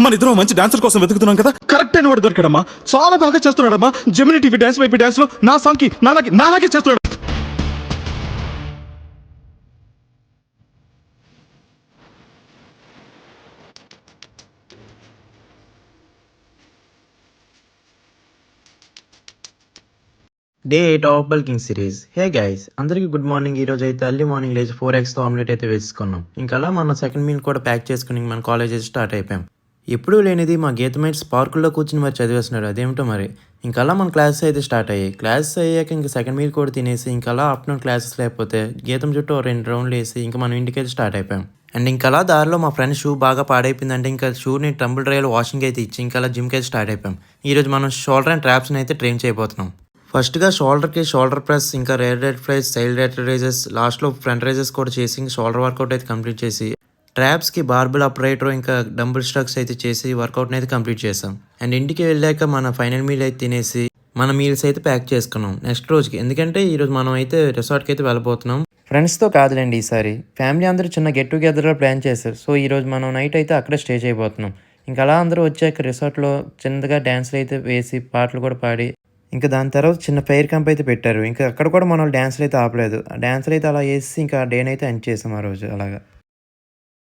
మన ఇద్దరం మంచి డాన్సర్ కోసం వెతుకుతున్నాం కదా, కరెక్ట్ అయిన వాడు దొరికాడమ్మా. చాలా బాగా చేస్తున్నాడమ్మా. జెమిని టీవీ డాన్స్ వైపు డాన్స్ లో నా సాంగ్ కి నాలాగే చేస్తున్నాడు. Day 8 of bulking series. Hey guys, అందరికీ గుడ్ మార్నింగ్. ఈ రోజు అయితే ఎర్లీ మార్నింగ్ లేచి 4 eggs ఆమ్లెట్ అయితే వేసుకున్నాం. ఇంకా అలా మన సెకండ్ మీల్ కూడా ప్యాక్ చేసుకుని మన కాలేజ్ అయితే స్టార్ట్ అయిపోయాం. ఎప్పుడూ లేనిది మా గీతమేట్స్ పార్కుల్లో కూర్చుని మరి చదివేస్తున్నాడు, అదేమిటో మరి. ఇంకా అలా మన క్లాసెస్ అయితే స్టార్ట్ అయ్యాయి. క్లాసెస్ అయ్యాక ఇంకా సెకండ్ మీల్ కూడా తినేసి ఇంకా అలా ఆఫ్టర్నూన్ క్లాసెస్ లేకపోతే గీతం చుట్టూ 2 రౌండ్లు వేసి ఇంకా మనం ఇంటికి అయితే స్టార్ట్ అయిపోయాం. అండ్ ఇంకా అలా దారిలో మా ఫ్రెండ్ షూ బాగా పాడైపోయిందంటే ఇంకా షూని టంబుల్ డ్రైవ్లో వాషింగ్ అయితే ఇచ్చి ఇంకా అలా జిమ్కి అయితే స్టార్ట్ అయిపోయాం. ఈరోజు మనం షోల్డర్ అండ్ ట్రాప్స్ని అయితే ట్రైన్ చేయబోతున్నాం. ఫస్ట్గా షోల్డర్కి షోల్డర్ ప్రెస్, ఇంకా rear flies, side lateral raises, లాస్ట్లో ఫ్రంట్ రైజెస్ కూడా చేసి ఇంకా షోల్డర్ వర్కౌట్ అయితే కంప్లీట్ చేసి ట్రాప్స్కి బార్బుల్ అప్రైటర్ ఇంకా డంబుల్ స్ట్రక్స్ అయితే చేసి వర్కౌట్ని అయితే కంప్లీట్ చేసాం. అండ్ ఇంటికి వెళ్ళాక మన ఫైనల్ మీల్ అయితే తినేసి మన మీల్స్ అయితే ప్యాక్ చేసుకున్నాం నెక్స్ట్ రోజుకి. ఎందుకంటే ఈరోజు మనం అయితే రిసార్ట్కి అయితే వెళ్ళబోతున్నాం. ఫ్రెండ్స్తో కాదులేండి, ఈసారి ఫ్యామిలీ అందరూ చిన్న గెట్ టుగెదర్గా ప్లాన్ చేశారు. సో ఈరోజు మనం నైట్ అయితే అక్కడే స్టే చేయబోతున్నాం. ఇంకా అలా అందరూ వచ్చాక రిసార్ట్లో చిన్నగా డ్యాన్స్లు అయితే వేసి పాటలు కూడా పాడి ఇంకా దాని తర్వాత చిన్న ఫెయిర్ క్యాంప్ అయితే పెట్టారు. ఇంకా అక్కడ కూడా మనం డ్యాన్స్లు అయితే ఆపలేదు. ఆ డ్యాన్స్లు అయితే అలా వేసి ఇంకా డేని అయితే ఎండ్ చేసాం ఆ రోజు అలాగా.